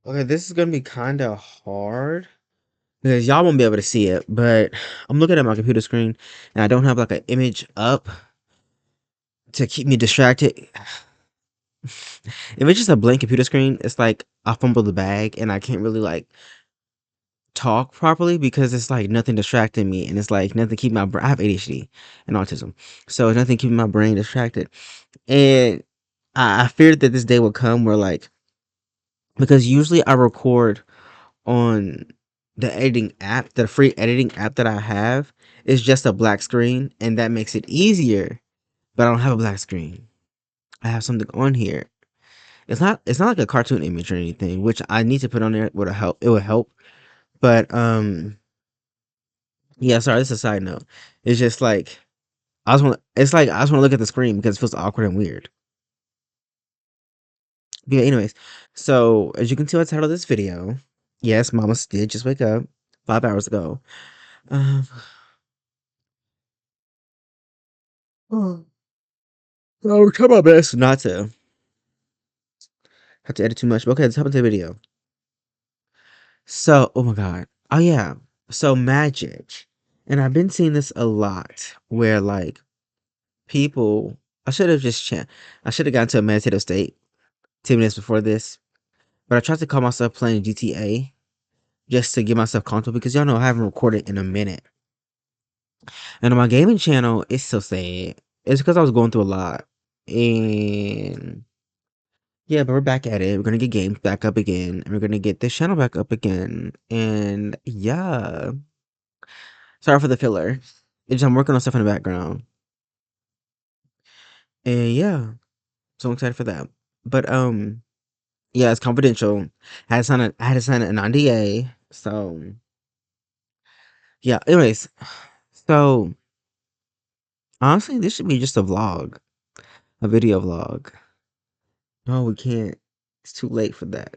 Okay, this is gonna be kind of hard because y'all won't be able to see it, but I'm looking at my computer screen and I don't have like an image up to keep me distracted. If it's just a blank computer screen, it's like I fumble the bag and I can't really like talk properly because it's like nothing distracting me and it's like nothing keeping my brain. I have ADHD and autism, so it's nothing keeping my brain distracted. And I feared that this day would come where like because usually I record on the editing app, the free editing app that I have is just a black screen, and that makes it easier. But I don't have a black screen. I have something on here. It's not like a cartoon image or anything, which I need to put on there would help. It would help. But yeah, sorry, this is a side note. It's just like I just want to look at the screen because it feels awkward and weird. But yeah, anyways, so as you can see by the title of this video, yes, Mama did just wake up 5 hours ago. Um, I'll try my best not to have to edit too much. But okay, let's hop into the video. So, oh my god. Oh yeah. So Magic. And I've been seeing this a lot where like people I should have just I should have gotten to a meditative state 10 minutes before this. But I tried to call myself playing GTA just to get myself comfortable because y'all know I haven't recorded in a minute. And on my gaming channel, it's so sad. It's because I was going through a lot. And yeah, but we're back at it. We're gonna get games back up again, and we're gonna get this channel back up again. And yeah, sorry for the filler. It's just I'm working on stuff in the background, and yeah, so I'm excited for that. But yeah, it's confidential. I had to sign an NDA. So yeah. Anyways, so honestly, this should be just a vlog, a video vlog. No, we can't. It's too late for that.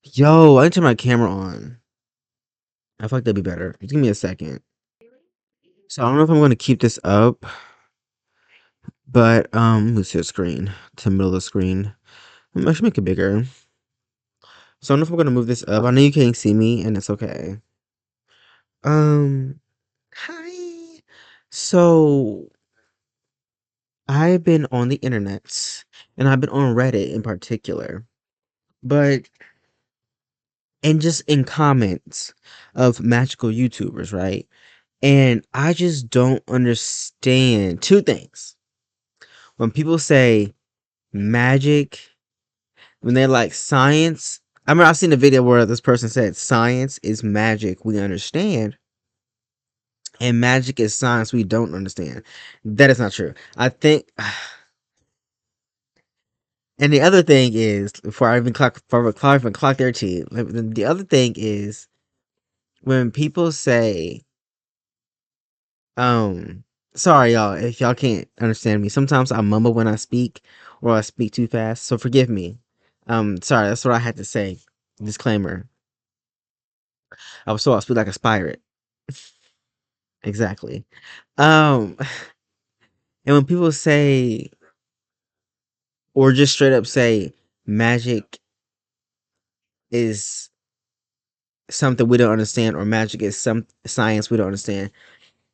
Yo, I need to turn my camera on. I feel like that'd be better. Just give me a second. So I don't know if I'm gonna keep this up, but let's see the screen to the middle of the screen. I should make it bigger. So I don't know if I'm gonna move this up. I know you can't see me, and it's okay. Um, hi. So I've been on the internet, and I've been on Reddit in particular, but and just in comments of magical YouTubers, right? And I just don't understand two things. When people say magic, when they're like science, I remember I've seen a video where this person said science is magic we understand, and magic is science we don't understand. That is not true. I think, and the other thing is, before I even clock their teeth, the other thing is when people say, Um, sorry y'all if y'all can't understand me. Sometimes I mumble when I speak or I speak too fast, so forgive me. Sorry, that's what I had to say. Disclaimer. I was told I speak like a pirate. Exactly. Um, and when people say or just straight up say magic is something we don't understand or magic is some science we don't understand.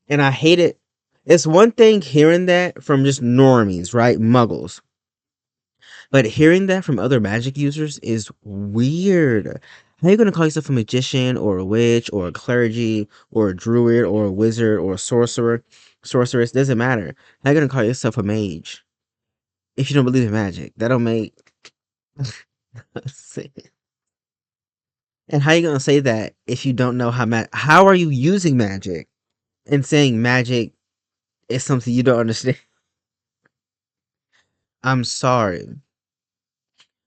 And I hate it. It's one thing hearing that from just normies, right? Muggles. But hearing that from other magic users is weird. How you gonna call yourself a magician or a witch or a clergy or a druid or a wizard or a sorceress? Doesn't matter. How you gonna call yourself a mage if you don't believe in magic? That don't make sense. And how you gonna say that if you don't know how are you using magic and saying magic is something you don't understand? I'm sorry,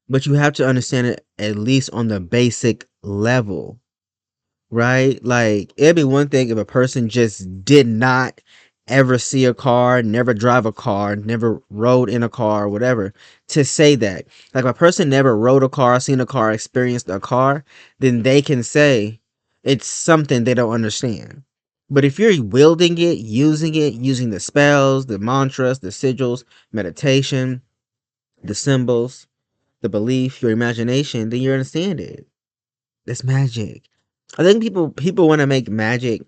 but you have to understand it at least on the basic level. Right? Like, it'd be one thing if a person just did not ever see a car, never drive a car, never rode in a car, whatever, to say that. Like, if a person never rode a car, seen a car, experienced a car, then they can say it's something they don't understand. But if you're wielding it, using the spells, the mantras, the sigils, meditation, the symbols, the belief, your imagination, then you understand it. That's magic. I think people want to make magic.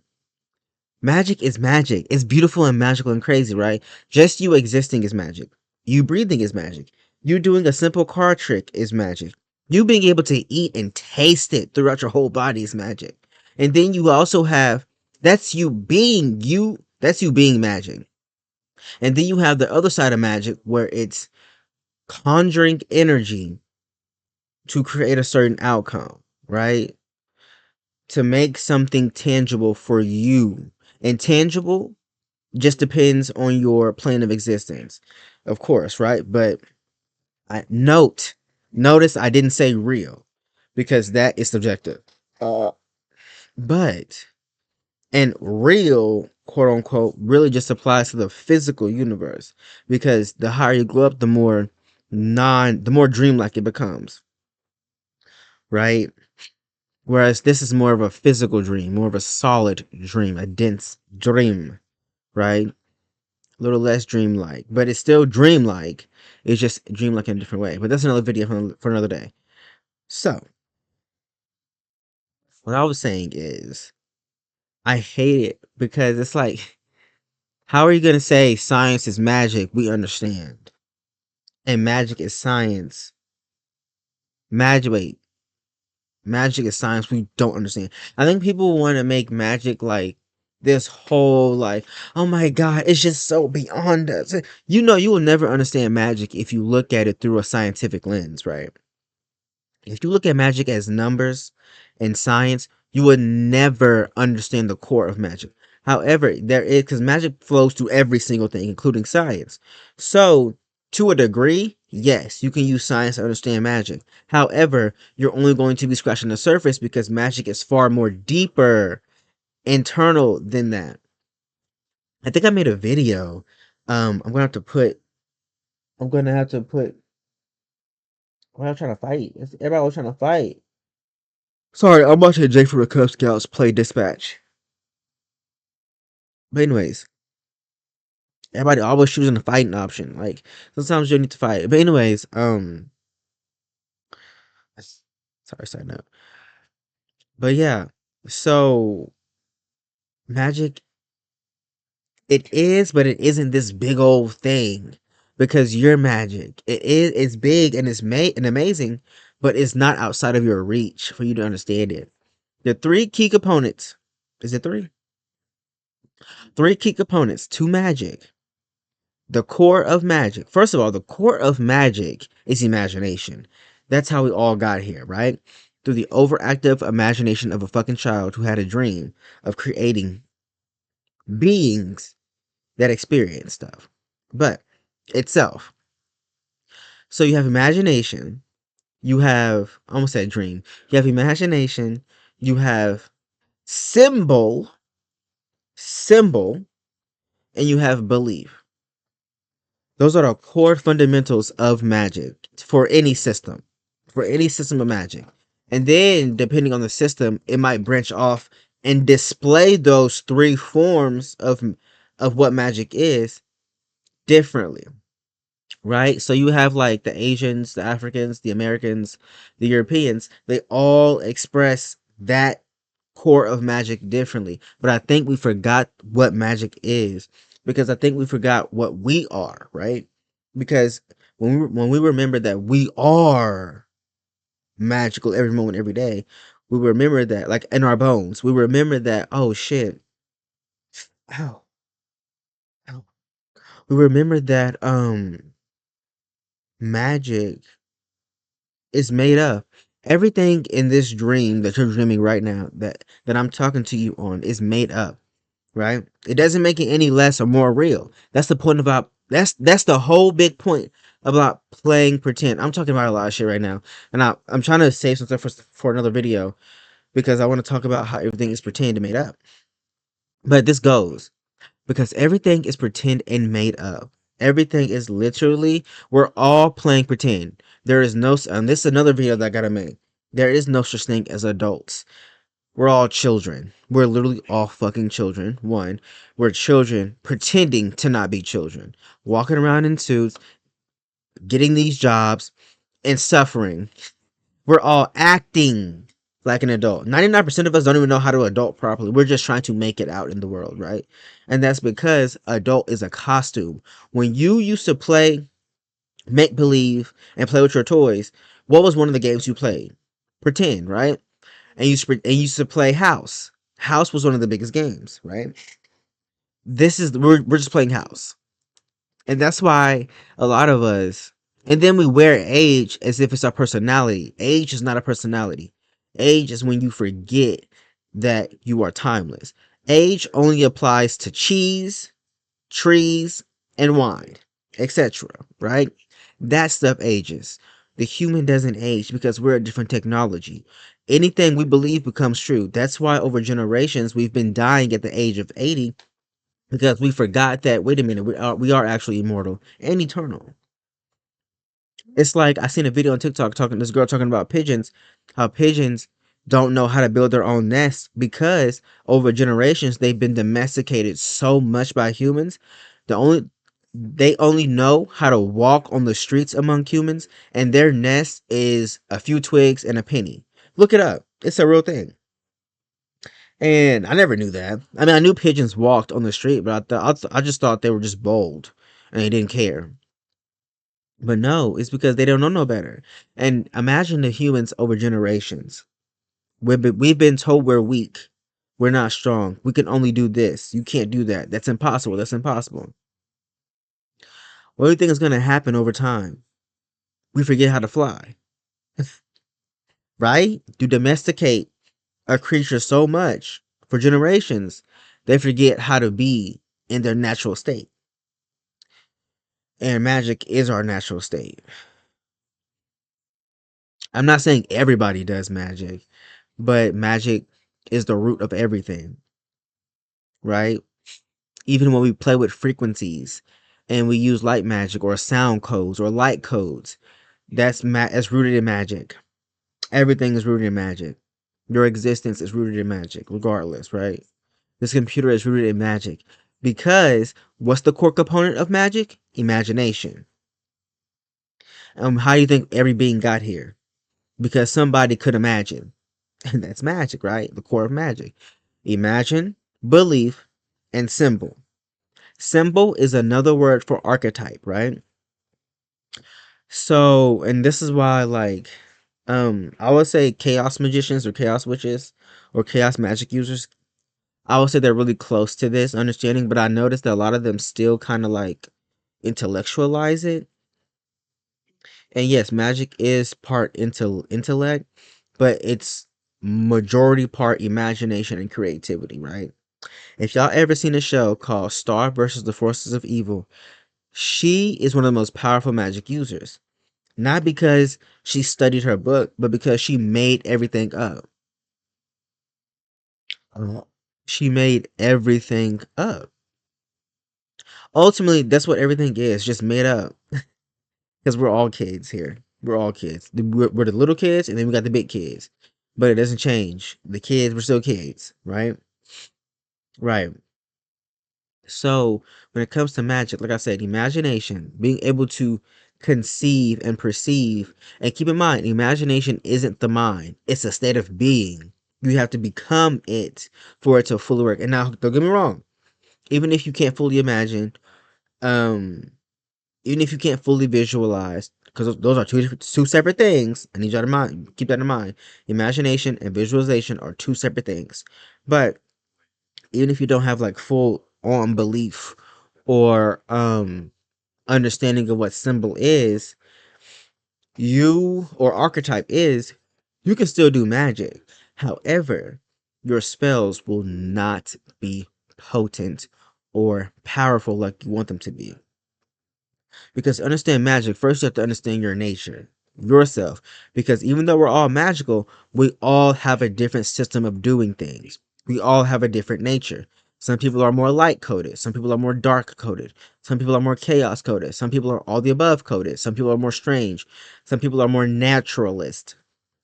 Magic is magic. It's beautiful and magical and crazy, right? Just you existing is magic. You breathing is magic. You doing a simple card trick is magic. You being able to eat and taste it throughout your whole body is magic. And then you also have that's you being you. That's you being magic. And then you have the other side of magic where it's conjuring energy to create a certain outcome, right? To make something tangible for you. And tangible just depends on your plane of existence, of course, right? But notice I didn't say real because that is subjective. Uh, but and real, quote unquote, really just applies to the physical universe because the higher you go up, the more dreamlike it becomes, right? Whereas this is more of a physical dream, more of a solid dream, a dense dream, right? A little less dreamlike, but it's still dreamlike. It's just dreamlike in a different way. But that's another video for another day. So, what I was saying is, I hate it because it's like, how are you going to say science is magic? We understand. And magic is science. Wait, magic is science. We don't understand. I think people want to make magic like this whole like, oh my god, it's just so beyond us. You know, you will never understand magic if you look at it through a scientific lens, right? If you look at magic as numbers and science, you would never understand the core of magic. However, there is because magic flows through every single thing, including science. So, to a degree, yes, you can use science to understand magic. However, you're only going to be scratching the surface because magic is far more deeper, internal than that. I think I made a video. I'm gonna have to put. I'm gonna have to put. I'm trying to fight. Everybody was trying to fight. Sorry, I'm watching Jake from the Cub Scouts play Dispatch. But anyways, everybody always choosing the fighting option. Like sometimes you need to fight. But anyways, sorry, side note. But yeah, so magic, it is, but it isn't this big old thing because you're magic. It's big and it's made and amazing, but it's not outside of your reach for you to understand it. The three key components. Is it three? Three key components to magic. The core of magic. First of all, the core of magic is imagination. That's how we all got here, right? Through the overactive imagination of a fucking child who had a dream of creating beings that experience stuff. But itself. So you have imagination, you have I almost said dream. You have imagination, you have symbol, symbol, and you have belief. Those are the core fundamentals of magic for any system. For any system of magic. And then, depending on the system, it might branch off and display those three forms of what magic is differently. Right? So you have like the Asians, the Africans, the Americans, the Europeans, they all express that core of magic differently. But I think we forgot what magic is because I think we forgot what we are, right? Because when we remember that we are magical every moment, every day, we remember that like in our bones, we remember that oh shit, ow, ow. We remember that magic is made up. Everything in this dream that you're dreaming right now, that I'm talking to you on, is made up, right? It doesn't make it any less or more real. That's the point about that's the whole big point about playing pretend. I'm talking about a lot of shit right now, and I'm trying to save some stuff for another video because I want to talk about how everything is pretend and made up. But this goes because everything is pretend and made up. Everything is literally, we're all playing pretend. There is no, and this is another video that I gotta make. There is no such thing as adults. We're all children. We're literally all fucking children. One, we're children pretending to not be children, walking around in suits, getting these jobs, and suffering. We're all acting like an adult. 99% of us don't even know how to adult properly. We're just trying to make it out in the world, right? And that's because adult is a costume. When you used to play make believe and play with your toys, what was one of the games you played? Pretend, right? And you used to play house. House was one of the biggest games, right? We're just playing house. And that's why a lot of us, and then we wear age as if it's our personality. Age is not a personality. Age is when you forget that you are timeless. Age only applies to cheese, trees, and wine, etc. Right? That stuff ages. The human doesn't age because we're a different technology. Anything we believe becomes true. That's why over generations we've been dying at the age of 80 because we forgot that, wait a minute, we are actually immortal and eternal. It's like I seen a video on TikTok talking this girl talking about pigeons, how pigeons don't know how to build their own nests because over generations they've been domesticated so much by humans. The only They only know how to walk on the streets among humans, and their nest is a few twigs and a penny. Look it up. It's a real thing. And I never knew that. I mean, I knew pigeons walked on the street, but I just thought they were just bold and they didn't care. But no, it's because they don't know no better. And imagine the humans over generations. We've been told we're weak. We're not strong. We can only do this. You can't do that. That's impossible. That's impossible. What do you think is going to happen over time? We forget how to fly, right? You domesticate a creature so much for generations, they forget how to be in their natural state. And magic is our natural state. I'm not saying everybody does magic, but magic is the root of everything, right? Even when we play with frequencies and we use light magic or sound codes or light codes, that's rooted in magic. Everything is rooted in magic. Your existence is rooted in magic, regardless, right? This computer is rooted in magic. Because what's the core component of magic? Imagination. How do you think every being got here? Because somebody could imagine. And that's magic, right? The core of magic. Imagine, belief, and symbol. Symbol is another word for archetype, right? So, and this is why, like, I would say chaos magicians or chaos witches or chaos magic users, I would say they're really close to this understanding, but I noticed that a lot of them still kind of like intellectualize it. And yes, magic is part intellect, but it's majority part imagination and creativity, right? If y'all ever seen a show called Star versus the Forces of Evil, she is one of the most powerful magic users. Not because she studied her book, but because she made everything up. Uh, She made everything up. Ultimately, that's what everything is, just made up. Because we're all kids here. We're all kids. We're the little kids, and then we got the big kids. But it doesn't change. The kids, we're still kids, right? Right. So when it comes to magic, like I said, imagination, being able to conceive and perceive, and keep in mind, imagination isn't the mind; it's a state of being. You have to become it for it to fully work. And now, don't get me wrong. Even if you can't fully imagine, um, even if you can't fully visualize, because those are two separate things. I need y'all to keep that in mind. Imagination and visualization are two separate things. But even if you don't have like full on belief or understanding of what symbol is, you or archetype is, you can still do magic. However, your spells will not be potent or powerful like you want them to be. Because to understand magic, first you have to understand your nature, yourself. Because even though we're all magical, we all have a different system of doing things. We all have a different nature. Some people are more light coded. Some people are more dark coded. Some people are more chaos coded. Some people are all the above coded. Some people are more strange. Some people are more naturalist.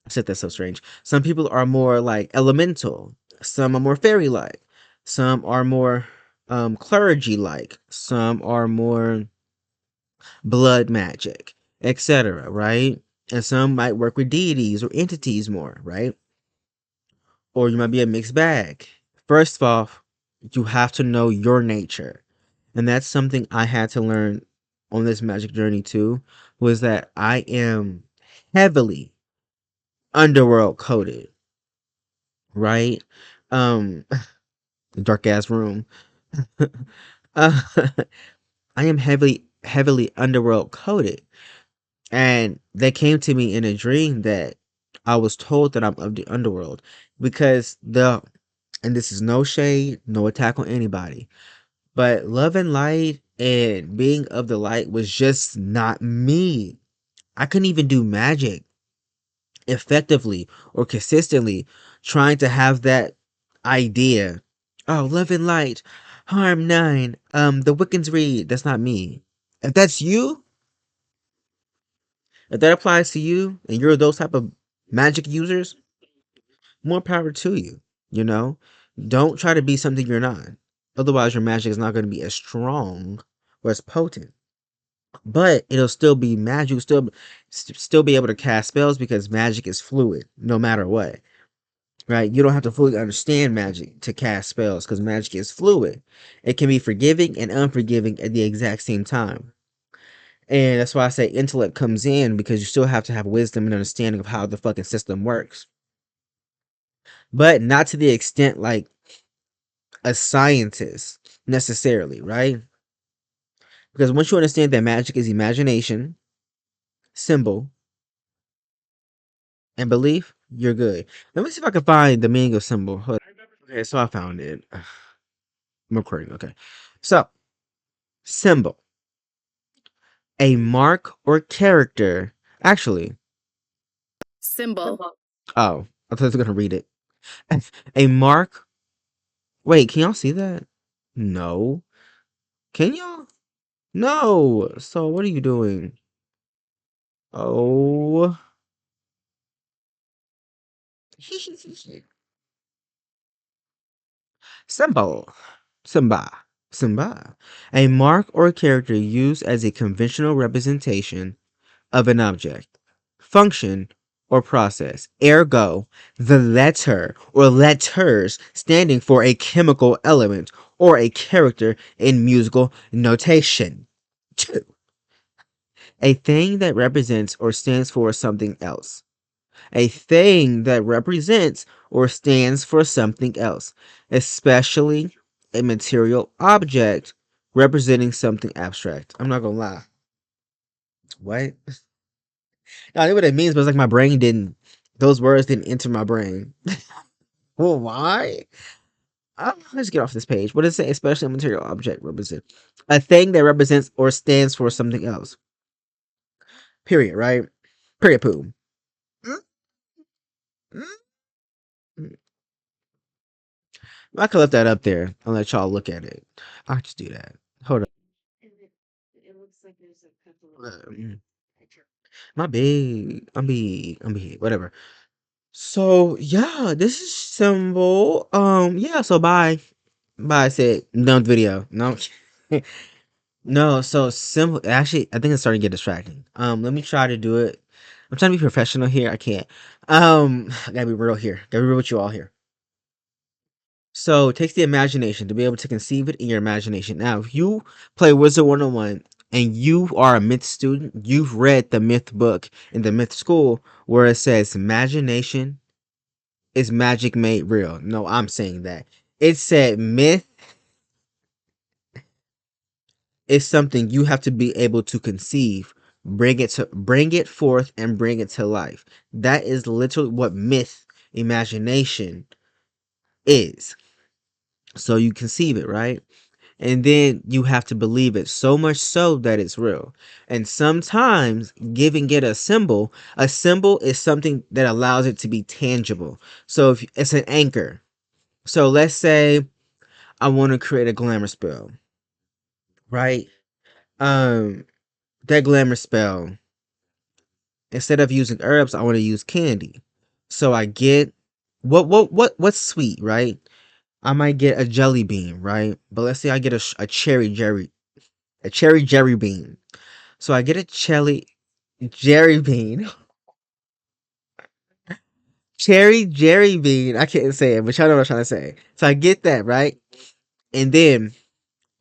I said that's so strange. Some people are more like elemental. Some are more fairy like. Some are more clergy like. Some are more blood magic, etc. Right? And some might work with deities or entities more, right? Or you might be a mixed bag. First off, you have to know your nature. And that's something I had to learn on this magic journey too, was that I am heavily underworld coded, right? Um dark ass room. uh, I am heavily underworld coded. And they came to me in a dream that I was told that I'm of the underworld because and this is no shade, no attack on anybody, but love and light and being of the light was just not me. I couldn't even do magic effectively or consistently trying to have that idea. Oh, love and light, harm nine, the Wiccans read. That's not me. If that's you, if that applies to you and you're those type of magic users, more power to you. You know, don't try to be something you're not. Otherwise, your magic is not going to be as strong or as potent. But it'll still be magic. You'll still be able to cast spells because magic is fluid, no matter what. Right? You don't have to fully understand magic to cast spells because magic is fluid. It can be forgiving and unforgiving at the exact same time. And that's why I say intellect comes in because you still have to have wisdom and understanding of how the fucking system works. But not to the extent like a scientist necessarily, right? Because once you understand that magic is imagination, symbol, and belief, you're good. Let me see if I can find the meaning of symbol. Okay, so I found it. I'm recording. Okay. So, symbol, a mark or character. Actually, Symbol. oh, I thought I was going to read it. A mark. Wait, can y'all see that? No. Can y'all? No. So, what are you doing? Oh. Symbol. Simba. Simba. A mark or character used as a conventional representation of an object, function, or process. Ergo, the letter or letters standing for a chemical element or a character in musical notation. 2. A thing that represents or stands for something else. A thing that represents or stands for something else, especially a material object representing something abstract. I'm not gonna lie. What? I know what it means, but it's like my brain didn't. Those words didn't enter my brain. Well, why? Let's get off this page. What does it say? Especially a material object represent a thing that represents or stands for something else. Period. Right? Period. Poo. Mm, mm, mm. I could let that up there and let y'all look at it. I could just do that. Hold on. Um, my big. I'm big. Whatever. So yeah, this is symbol. Yeah. So bye. Bye. I said done with video. No. No, so simple. Actually, I think it's starting to get distracting. Let me try to do it. I'm trying to be professional here. I can't. I gotta be real here. Gotta be real with you all here. So it takes the imagination to be able to conceive it in your imagination. Now, if you play Wizard 101 and you are a myth student, you've read the myth book in the myth school where it says imagination is magic made real. No, I'm saying that. It said myth is something you have to be able to conceive, bring it forth and bring it to life. That is literally what myth imagination is. So you conceive it, right? And then you have to believe it so much so that it's real. And sometimes giving it a symbol is something that allows it to be tangible. So if it's an anchor. So let's say I want to create a glamour spell, right? Um that glamour spell, instead of using herbs, I want to use candy. So I get what's sweet, right? I might get a jelly bean, right? But let's say I get a cherry jerry bean. So I get a jerry bean, cherry jerry bean. I can't say it, but y'all know what I'm trying to say. So I get that, right? And then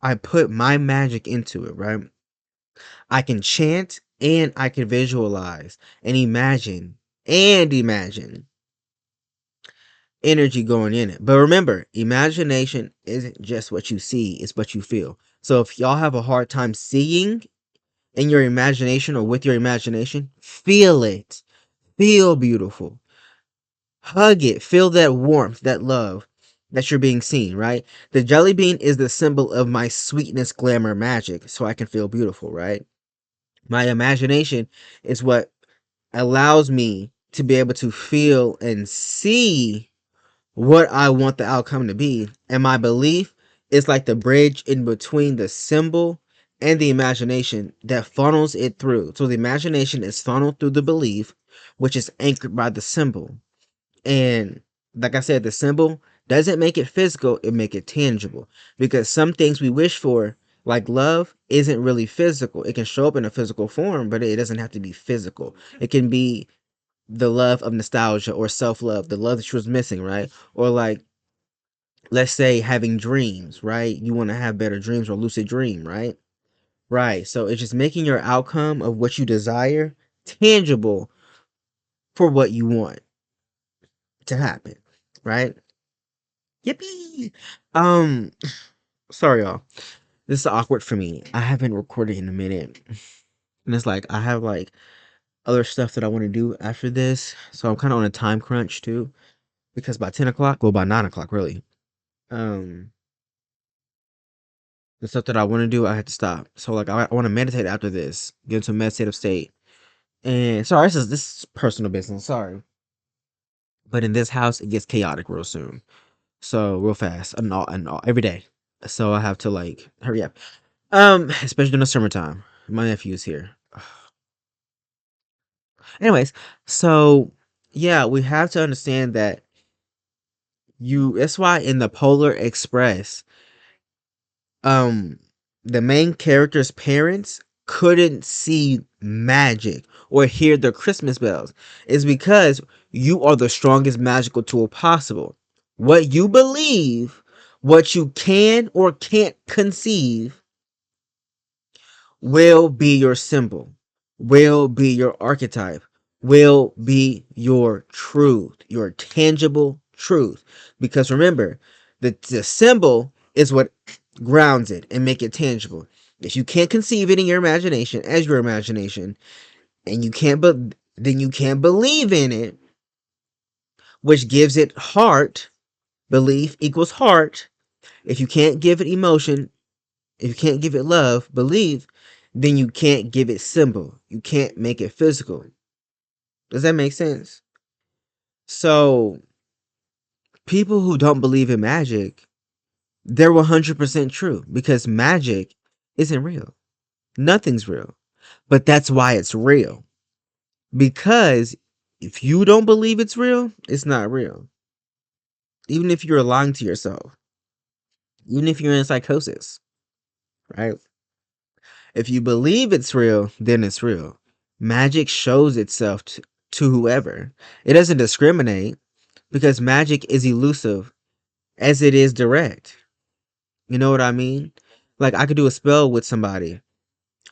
I put my magic into it, right? I can chant and I can visualize and imagine energy going in it. But remember, imagination isn't just what you see, it's what you feel. So if y'all have a hard time seeing in your imagination or with your imagination, feel it. Feel beautiful. Hug it. Feel that warmth, that love that you're being seen, right? The jelly bean is the symbol of my sweetness, glamour, magic, so I can feel beautiful, right? My imagination is what allows me to be able to feel and see what I want the outcome to be. And my belief is like the bridge in between the symbol and the imagination that funnels it through. So the imagination is funneled through the belief, which is anchored by the symbol. And like I said, the symbol doesn't make it physical, it make it tangible. Because some things we wish for, like love, isn't really physical. It can show up in a physical form, but it doesn't have to be physical. It can be the love of nostalgia or self-love, the love that you was missing, right? Or like, let's say having dreams, right? You want to have better dreams or lucid dream, right? Right. So it's just making your outcome of what you desire tangible for what you want to happen, right? Yippee! Um, sorry y'all. This is awkward for me. I haven't recorded in a minute. And it's like I have like other stuff that I want to do after this. So I'm kind of on a time crunch too. Because by 10 o'clock, well by 9 o'clock really. Um the stuff that I want to do, I had to stop. So like I want to meditate after this. Get into a meditative state. And sorry, this is personal business, sorry. But in this house it gets chaotic real soon. So real fast. And all every day. So I have to like hurry up. Especially during the summertime. My nephew's here. Anyways, so yeah, we have to understand that that's why in the Polar Express, um the main character's parents couldn't see magic or hear the Christmas bells. Is because you are the strongest magical tool possible. What you believe, what you can or can't conceive will be your symbol, will be your archetype, will be your truth, your tangible truth. Because remember, the symbol is what grounds it and make it tangible. If you can't conceive it in your imagination as your imagination, and you can't then you can't believe in it, which gives it heart. Belief equals heart. If you can't give it emotion, if you can't give it love, believe, then you can't give it symbol. You can't make it physical. Does that make sense? So, people who don't believe in magic, they're 100% true because magic isn't real. Nothing's real. But that's why it's real. Because if you don't believe it's real, it's not real. Even if you're lying to yourself, even if you're in psychosis, right? If you believe it's real, then it's real. Magic shows itself to whoever. It doesn't discriminate because magic is elusive as it is direct. You know what I mean? Like I could do a spell with somebody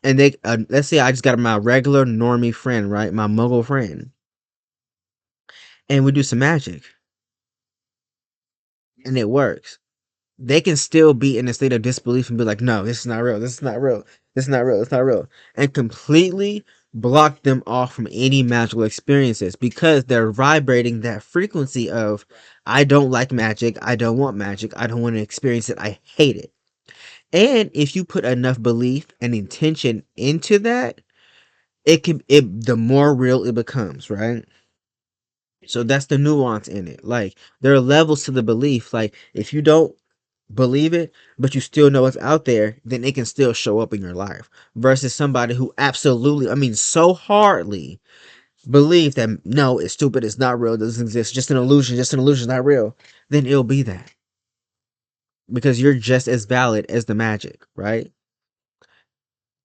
and they let's say I just got my regular normie friend, right? My muggle friend. And we do some magic and it works. They can still be in a state of disbelief and be like, no, this is not real. This is not real. This is not real. It's not real. And completely block them off from any magical experiences because they're vibrating that frequency of, I don't like magic. I don't want magic. I don't want to experience it. I hate it. And if you put enough belief and intention into that, the more real it becomes, right? So that's the nuance in it. Like there are levels to the belief. Like if you don't believe it, but you still know it's out there, then it can still show up in your life. Versus somebody who absolutely, I mean, so hardly believe that no, it's stupid, it's not real, it doesn't exist, just an illusion, not real, then it'll be that. Because you're just as valid as the magic, right?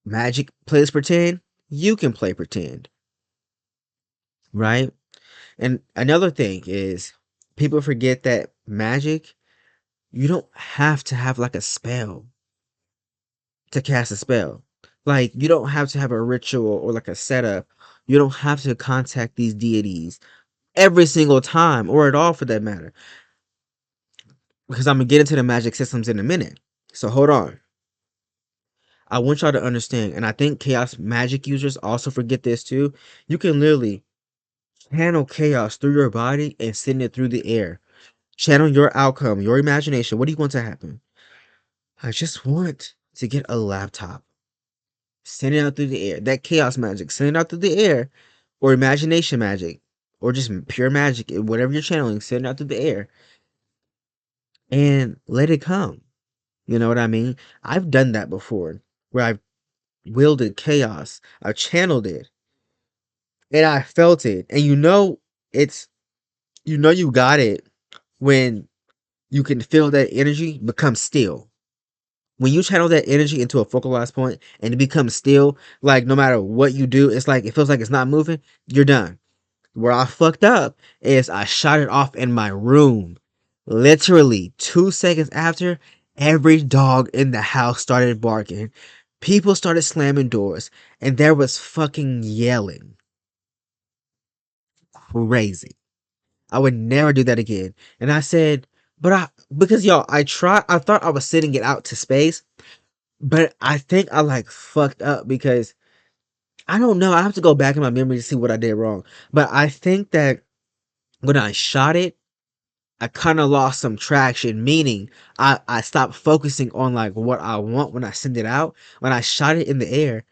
Magic plays pretend, you can play pretend, right? And another thing is people forget that magic, you don't have to have like a spell to cast a spell. Like you don't have to have a ritual or like a setup. You don't have to contact these deities every single time or at all for that matter. Because I'm gonna get into the magic systems in a minute. So hold on. I want y'all to understand, and I think chaos magic users also forget this too. You can literally channel chaos through your body and send it through the air. Channel your outcome, your imagination. What do you want to happen? I just want to get a laptop. Send it out through the air. That chaos magic, send it out through the air, or imagination magic, or just pure magic, whatever you're channeling, send it out through the air and let it come. You know what I mean? I've done that before, where I've wielded chaos, I channeled it, and I felt it. And it's you got it when you can feel that energy become still. When you channel that energy into a focalized point and it becomes still, like no matter what you do, it's like it feels like it's not moving, you're done. Where I fucked up is I shot it off in my room. Literally 2 seconds after, every dog in the house started barking. People started slamming doors, and there was fucking yelling. Crazy. I would never do that again. And I said, because y'all, I thought I was sending it out to space, but I think I like fucked up because I don't know. I have to go back in my memory to see what I did wrong. But I think that when I shot it, I kind of lost some traction, meaning I stopped focusing on like what I want when I send it out. When I shot it in the air,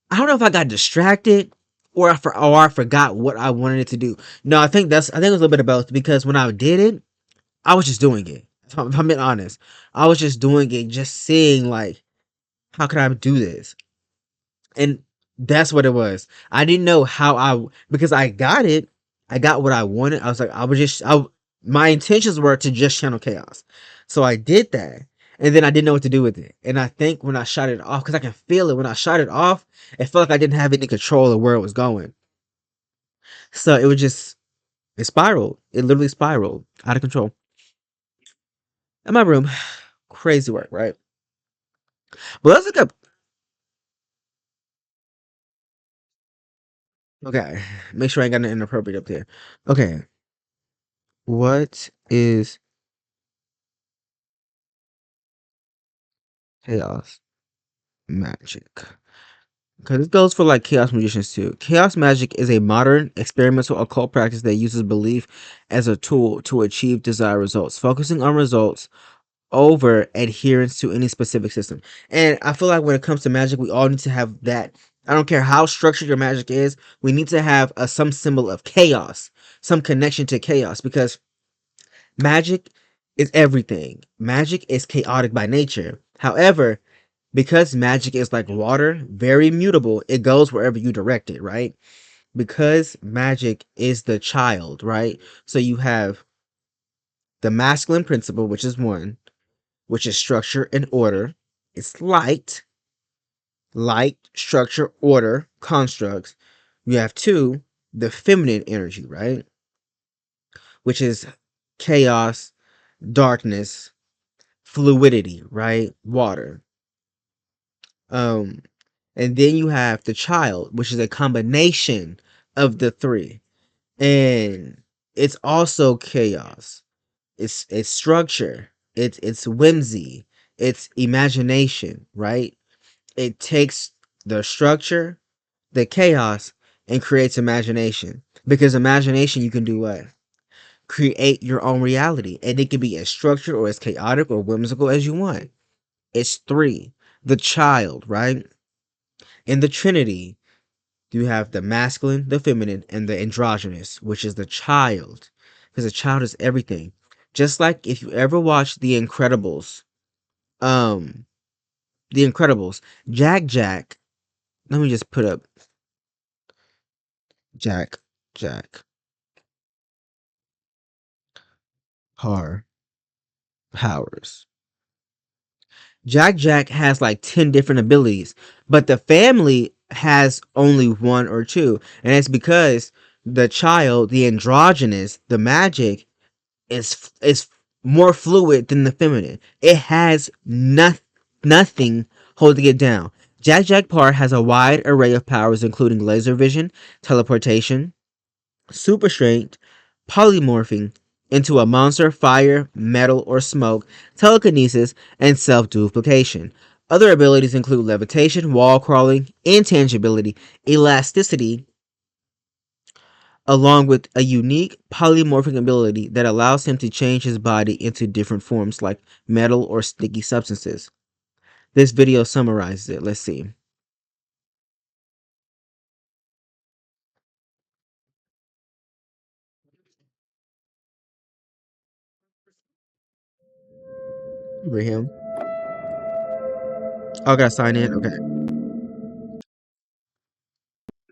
I don't know if I got distracted or I forgot what I wanted it to do. No, I think it was a little bit of both because when I did it, I was just doing it. If I'm being honest, I was just doing it, just seeing like how can I do this, and that's what it was. I didn't know how because I got it. I got what I wanted. I was like, my intentions were to just channel chaos. So I did that. And then I didn't know what to do with it. And I think when I shot it off, because I can feel it, when I shot it off, it felt like I didn't have any control of where it was going. So it spiraled. It literally spiraled out of control. In my room, crazy work, right? But let's look up. Okay, make sure I ain't got nothing inappropriate up there. Okay, what is chaos magic? Because this goes for like chaos magicians too. Chaos magic is a modern experimental occult practice that uses belief as a tool to achieve desired results, focusing on results over adherence to any specific system. And I feel like when it comes to magic, we all need to have that. I don't care how structured your magic is, we need to have some symbol of chaos, some connection to chaos, because magic is everything. Magic is chaotic by nature. However, because magic is like water, very mutable, it goes wherever you direct it, right? Because magic is the child, right? So you have the masculine principle, which is one, which is structure and order. It's light, structure, order, constructs. You have two, the feminine energy, right? Which is chaos, darkness, fluidity, right? Water. Um, and then you have the child, which is a combination of the three. And it's also chaos. It's structure. It's whimsy. It's imagination, right? It takes the structure, the chaos, and creates imagination. Because imagination, you can do what? Create your own reality. And it can be as structured or as chaotic or whimsical as you want. It's three. The child, right? In the Trinity, you have the masculine, the feminine, and the androgynous, which is the child. Because the child is everything. Just like if you ever watched um, The Incredibles, Jack, let me just put up Jack, Jack, Har, powers. Jack has like 10 different abilities, but the family has only one or two. And it's because the child, the androgynous, the magic is more fluid than the feminine. It has nothing holding it down. Jack Parr has a wide array of powers, including laser vision, teleportation, super strength, polymorphing into a monster, fire, metal, or smoke, telekinesis, and self duplication. Other abilities include levitation, wall crawling, intangibility, elasticity, along with a unique polymorphic ability that allows him to change his body into different forms like metal or sticky substances. This video summarizes it. Let's see. Remember him? Oh, I gotta sign in? Okay.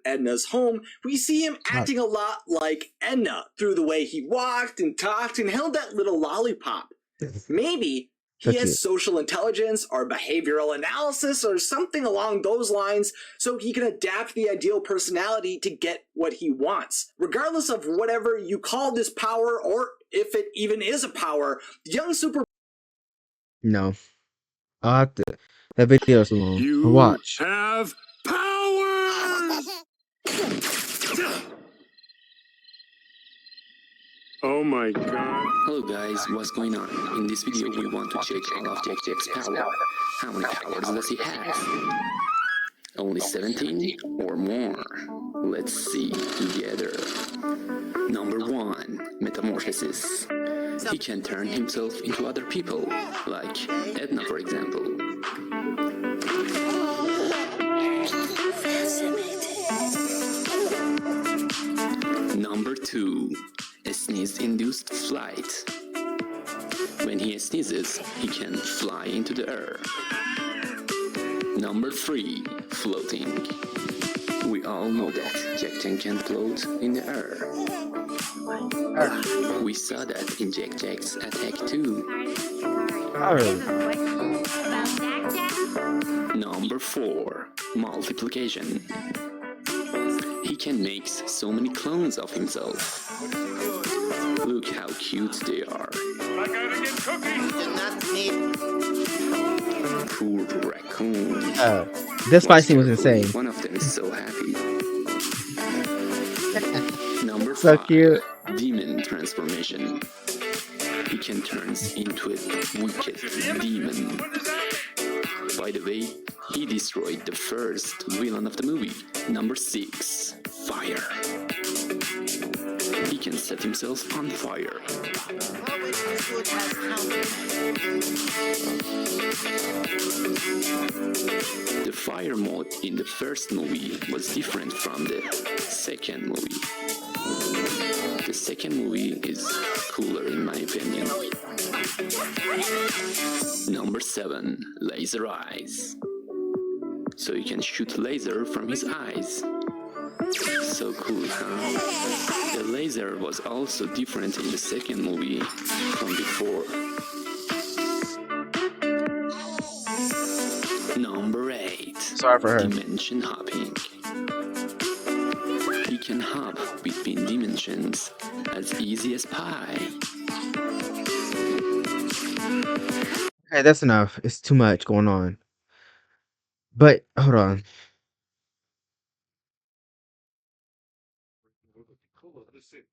Edna's home, we see him acting a lot like Edna through the way he walked and talked and held that little lollipop. Maybe So he has cute. social intelligence or behavioral analysis or something along those lines so he can adapt the ideal personality to get what he wants. Regardless of whatever you call this power or if it even is a power, young super No. I'll have to. That video is long. You Watch. have powers! Oh my god. Hello guys, what's going on? In this video we want to check all of Jack's power. How many powers does he have? Only 17 or more? Let's see together. Number 1. Metamorphosis. He can turn himself into other people, like Edna for example. Number 2. A sneeze-induced flight. When he sneezes, he can fly into the air. Number 3. Floating. We all know that Jack can float in the air. We saw that in Jack's attack too. Number 4. Multiplication. He can make so many clones of himself. Look how cute they are. I gotta get cooking! Poor raccoon. This fight What's scene was your insane. food? One of them is so happy. Number So 5. cute. Demon transformation. He can turn into a wicked demon. By the way, he destroyed the first villain of the movie. Number 6. Fire. He can set himself on fire. The fire mode in the first movie was different from the second movie. The second movie is cooler in my opinion. Number 7. Laser eyes. So you can shoot laser from his eyes. So cool, huh? The laser was also different in the second movie from before. Number 8. Sorry for her. Dimension hopping. He can hop between dimensions as easy as pie. Hey, that's enough. It's too much going on. But hold on.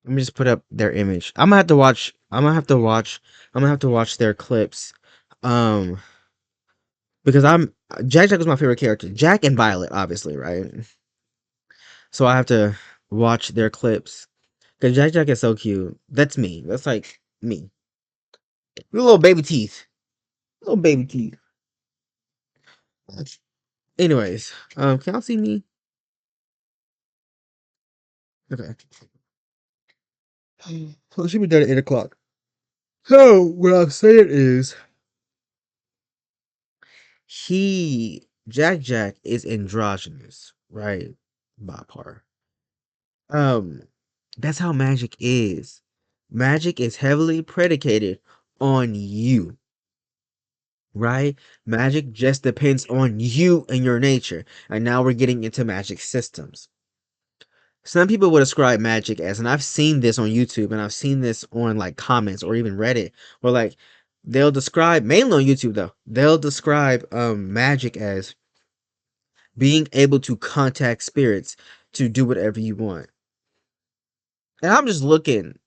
Let me just put up their image. I'm gonna have to watch. I'm gonna have to watch. I'm gonna have to watch their clips. Um, because Jack was my favorite character. Jack and Violet, obviously, right? So I have to watch their clips because Jack is so cute. That's me. That's like me. Little baby teeth. Little baby teeth. Anyways, can y'all see me? Okay. So it should be done at 8 o'clock. So what I'm saying is, Jack is androgynous, right? By part. Um, that's how magic is. Magic is heavily predicated on you, right? Magic just depends on you and your nature. And now we're getting into magic systems. Some people would describe magic as, and I've seen this on YouTube and I've seen this on like comments or even Reddit, where like they'll describe, mainly on YouTube though, they'll describe magic as being able to contact spirits to do whatever you want. And I'm just looking,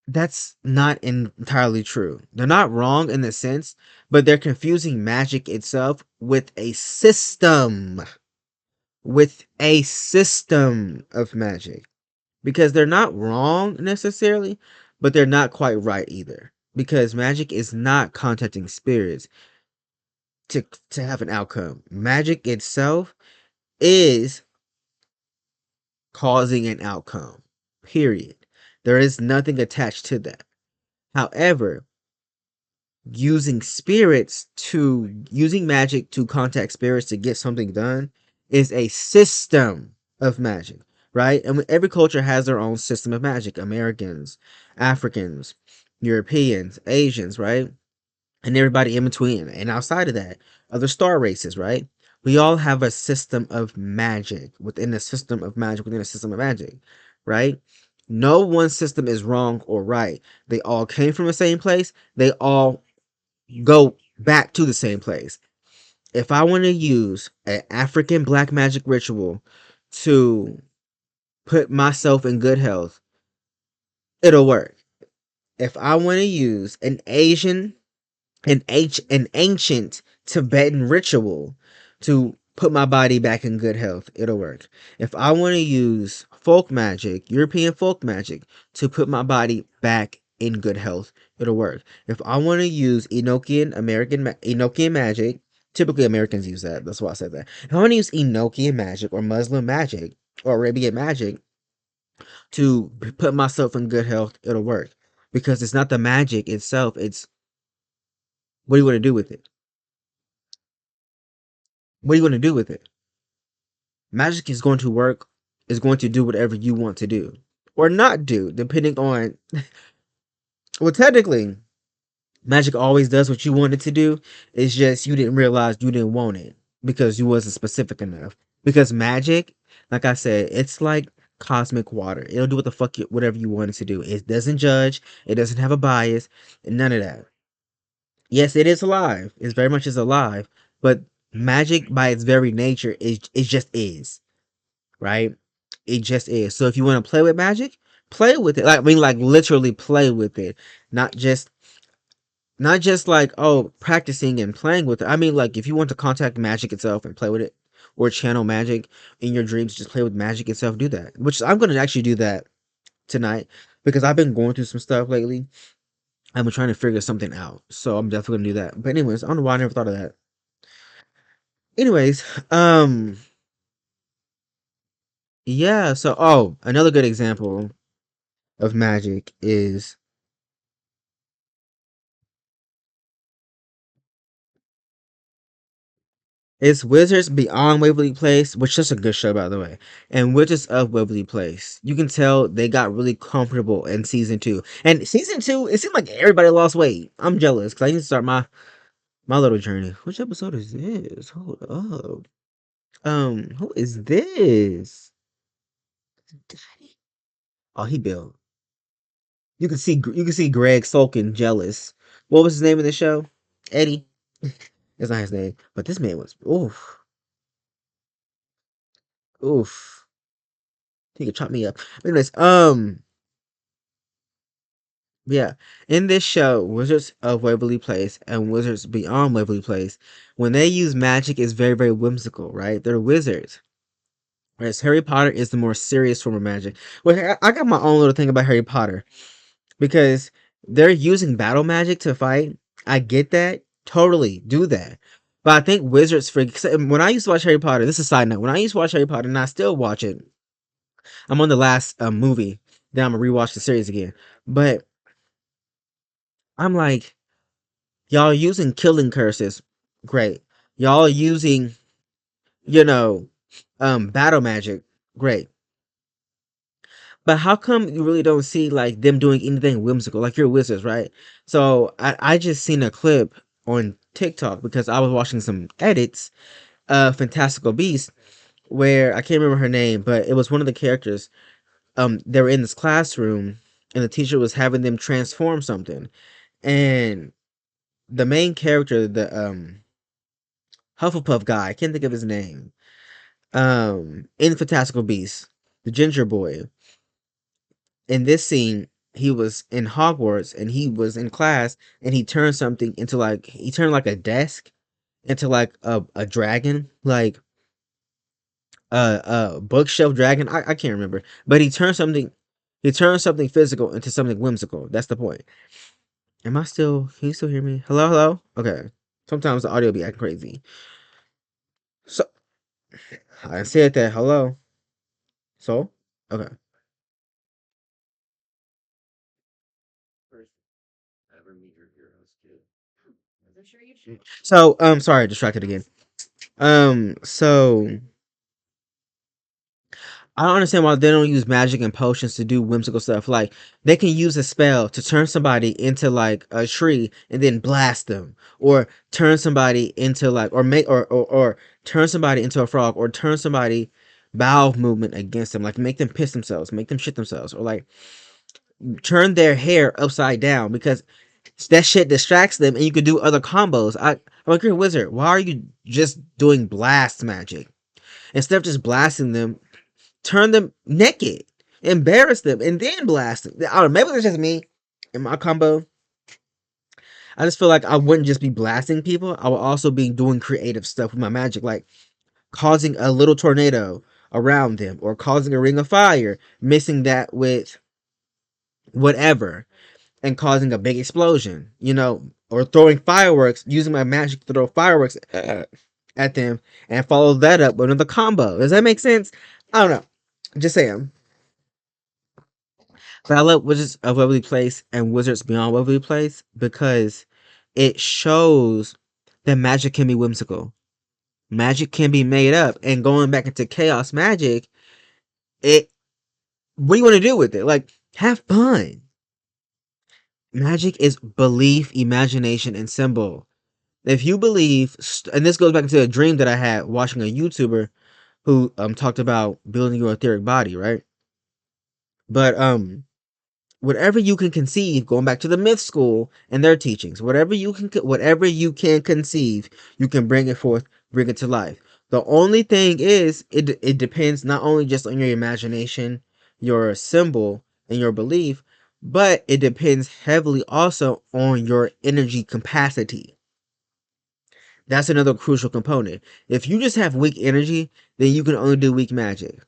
that's not entirely true. They're not wrong in the sense, but they're confusing magic itself with a system, of magic. Because they're not wrong necessarily, but they're not quite right either. Because magic is not contacting spirits to have an outcome. Magic itself is causing an outcome. Period. There is nothing attached to that. However, using magic to contact spirits to get something done is a system of magic, right? And every culture has their own system of magic. Americans, Africans, Europeans, Asians, right? And everybody in between and outside of that, other star races, right? We all have a system of magic within a system of magic within a system of magic, right? No one system is wrong or right. They all came from the same place. They all go back to the same place. If I want to use an African black magic ritual to put myself in good health, it'll work. If I want to use an ancient Tibetan ritual to put my body back in good health, it'll work. If I want to use folk magic, European folk magic, to put my body back in good health, it'll work. If I want to use Enochian magic, typically Americans use that. That's why I said that. If I want to use Enochian magic or Muslim magic or Arabian magic to put myself in good health, it'll work. Because it's not the magic itself, it's what do you want to do with it? What do you want to do with it? Magic is going to work, is going to do whatever you want to do. Or not do, depending on. Well, technically, magic always does what you want it to do. It's just you didn't realize you didn't want it because you wasn't specific enough. Because magic, like I said, it's like cosmic water. It'll do what the fuck whatever you want it to do. It doesn't judge. It doesn't have a bias. None of that. Yes, it is alive. It's very much is alive. But magic, by its very nature, it just is. Right? It just is. So if you want to play with magic, play with it. Like I mean, like literally play with it, not just like practicing and playing with it. I mean, like if you want to contact magic itself and play with it, or channel magic in your dreams, just play with magic itself. Do that. Which I'm gonna actually do that tonight because I've been going through some stuff lately. I've been trying to figure something out, so I'm definitely gonna do that. But anyways, I don't know why I never thought of that. Anyways, yeah. So another good example of magic is Wizards Beyond Waverly Place, which is a good show by the way, and Wizards of Waverly Place. You can tell they got really comfortable in season 2. And season 2, it seemed like everybody lost weight. I'm jealous because I need to start my little journey. Which episode is this? Hold up. Who is this? Daddy. Oh, he built. You can see Greg sulking, jealous. What was his name in the show? Eddie. That's not his name, but this man was oof, oof. He could chop me up. Anyways, yeah. In this show, Wizards of Waverly Place and Wizards Beyond Waverly Place, when they use magic, it's very, very whimsical, right? They're wizards. Whereas Harry Potter is the more serious form of magic. Well, I got my own little thing about Harry Potter because they're using battle magic to fight. I get that. Totally do that. But I think Wizards for when I used to watch Harry Potter, this is a side note. When I used to watch Harry Potter, and I still watch it, I'm on the last movie. Then I'm gonna rewatch the series again. But I'm like, y'all using killing curses, great. Y'all using, battle magic, great. But how come you really don't see like them doing anything whimsical? Like you're wizards, right? So I just seen a clip on TikTok because I was watching some edits of Fantastical Beasts where I can't remember her name, but it was one of the characters. They were in this classroom and the teacher was having them transform something. And the main character, the Hufflepuff guy, I can't think of his name. In Fantastical Beasts, the ginger boy, in this scene, he was in Hogwarts and he was in class and he turned something into like he turned like a desk into like a dragon, like a bookshelf dragon. I can't remember. But he turned something physical into something whimsical. That's the point. Am I still can you still hear me? Hello, hello? Okay. Sometimes the audio be acting crazy. So I said that hello. So okay. So sorry, distracted again. So I don't understand why they don't use magic and potions to do whimsical stuff. Like they can use a spell to turn somebody into like a tree and then blast them, or turn somebody into like, or make or turn somebody into a frog, or turn somebody bowel movement against them, like make them piss themselves, make them shit themselves, or like turn their hair upside down because that shit distracts them, and you can do other combos. I'm like, you're a wizard. Why are you just doing blast magic instead of just blasting them? Turn them naked, embarrass them, and then blast them. I don't know. Maybe it's just me in my combo. I just feel like I wouldn't just be blasting people. I would also be doing creative stuff with my magic, like causing a little tornado around them or causing a ring of fire, mixing that with whatever, and causing a big explosion, or throwing fireworks, using my magic to throw fireworks at them and follow that up with another combo. Does that make sense? I don't know. Just saying. But I love Wizards of Waverly Place and Wizards Beyond Waverly Place because it shows that magic can be whimsical. Magic can be made up. And going back into chaos magic, it what do you want to do with it? Like, have fun. Magic is belief, imagination, and symbol. If you believe, and this goes back to a dream that I had watching a YouTuber who talked about building your etheric body, right? But whatever you can conceive, going back to the myth school and their teachings, whatever you can conceive, you can bring it forth, bring it to life. The only thing is, it depends not only just on your imagination, your symbol, and your belief, but it depends heavily also on your energy capacity. That's another crucial component. If you just have weak energy, then you can only do weak magic.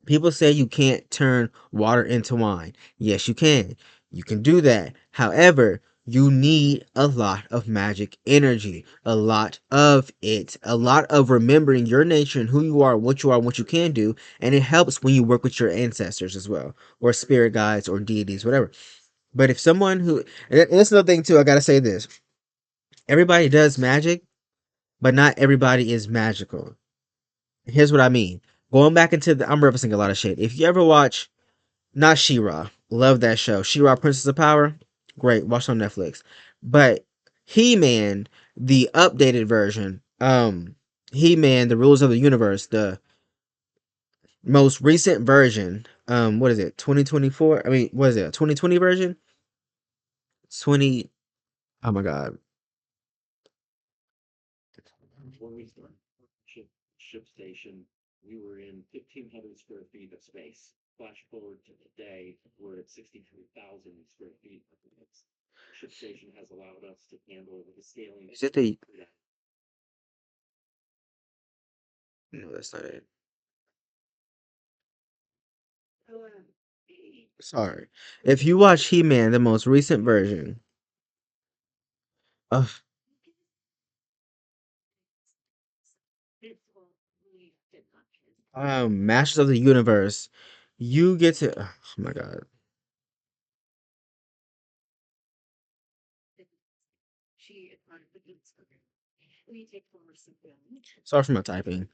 People say you can't turn water into wine. Yes, you can. You can do that. However, you need a lot of magic energy, a lot of it, a lot of remembering your nature and who you are, and what you can do. And it helps when you work with your ancestors as well, or spirit guides, or deities, whatever. But if someone who, and that's another thing too, I gotta say this: everybody does magic, but not everybody is magical. Here's what I mean. Going back into I'm referencing a lot of shit. If you ever watch, not She-Ra, love that show. She-Ra, Princess of Power, great. Watch on Netflix. But He-Man, the updated version, He-Man, the Rules of the Universe, the most recent version, what is it? 2024? I mean, what is it? 2020 version? 20. Oh my god. When we started ship station, we were in 1,500 square feet of space. Flash forward to today, we're at 63,000 square feet. Ship station has allowed us to handle the scaling. Is it the? No, that's not it. Sorry. If you watch He-Man, the most recent version of Masters of the Universe, you get to. Oh my god. Sorry for my typing.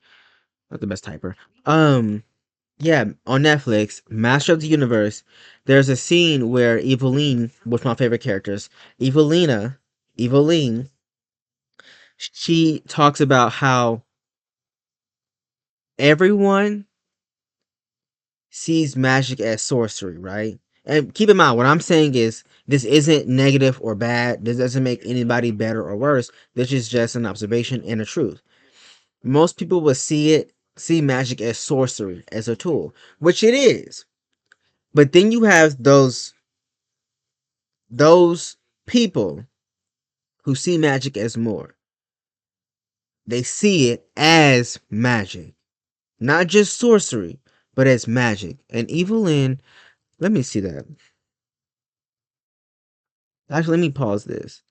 Not the best typer. Um, Yeah, on Netflix, Master of the Universe. There's a scene where Eveline, which my favorite characters, Eveline, she talks about how everyone sees magic as sorcery, right? And keep in mind, what I'm saying is this isn't negative or bad. This doesn't make anybody better or worse. This is just an observation and a truth. Most people will see magic as sorcery, as a tool, which it is. But then you have those people who see magic as more. They see it as magic, not just sorcery, but as magic. And Evelyn, let me see that. Actually, let me pause this.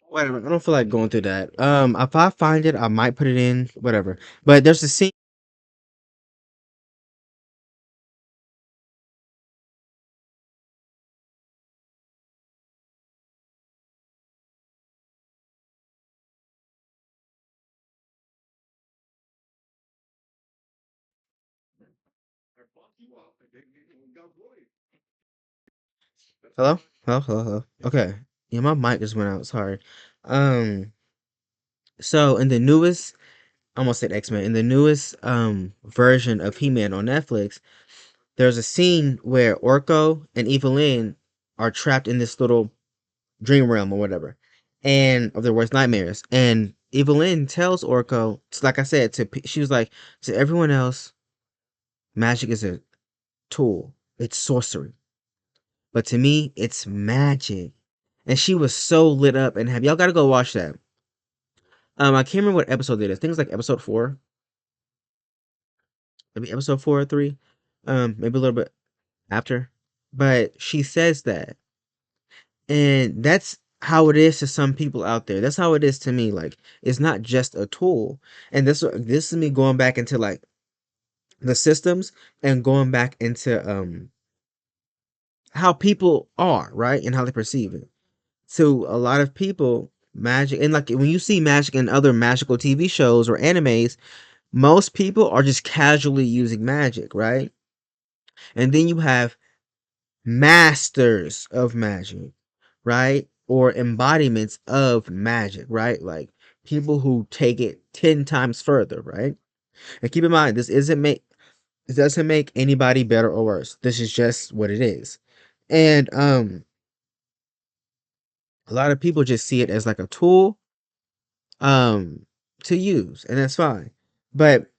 Whatever. I don't feel like going through that. If I find it, I might put it in. Whatever. But there's a scene. Hello. Hello. Hello. Hello. Okay. Yeah, my mic just went out. Sorry. Um. So in the newest, I almost said X-Men. In the newest version of He-Man on Netflix, there's a scene where Orko and Evelyn are trapped in this little dream realm or whatever, and of their worst nightmares. And Evelyn tells Orko, like I said, she was like, to everyone else, magic is a tool. It's sorcery. But to me, it's magic. And she was so lit up. And have y'all got to go watch that? I can't remember what episode it is. I think it's like episode 4, maybe episode 4 or 3, maybe a little bit after. But she says that, and that's how it is to some people out there. That's how it is to me. Like, it's not just a tool. And this is me going back into like the systems and going back into how people are, right, and how they perceive it. To a lot of people, magic, and like when you see magic in other magical TV shows or animes, most people are just casually using magic, right? And then you have masters of magic, right? Or embodiments of magic, right? Like people who take it 10 times further, right? And keep in mind, this doesn't make anybody better or worse. This is just what it is. And a lot of people just see it as like a tool um to use, and that's fine. But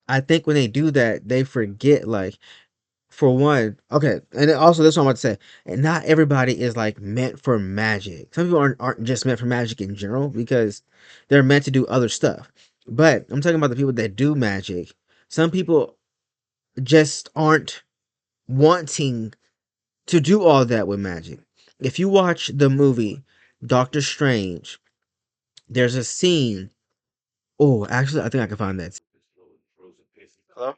I think when they do that, they forget, like, for one, okay, and then also this one I'm about to say, and not everybody is like meant for magic. Some people aren't just meant for magic in general because they're meant to do other stuff. But I'm talking about the people that do magic. Some people just aren't wanting to do all that with magic. If you watch the movie Doctor Strange, there's a scene. Oh, actually, I think I can find that. Hello?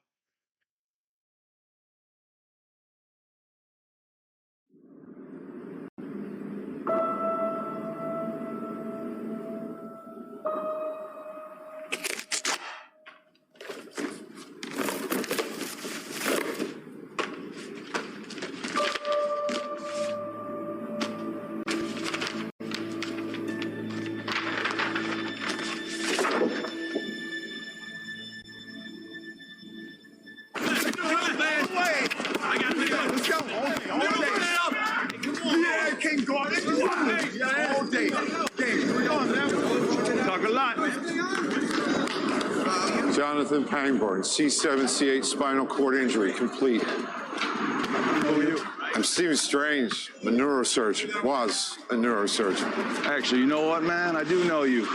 Jonathan Pangborn, C7, C8 spinal cord injury, complete. Who are you? I'm Stephen Strange, a neurosurgeon. Was a neurosurgeon. Actually, you know what, man? I do know you.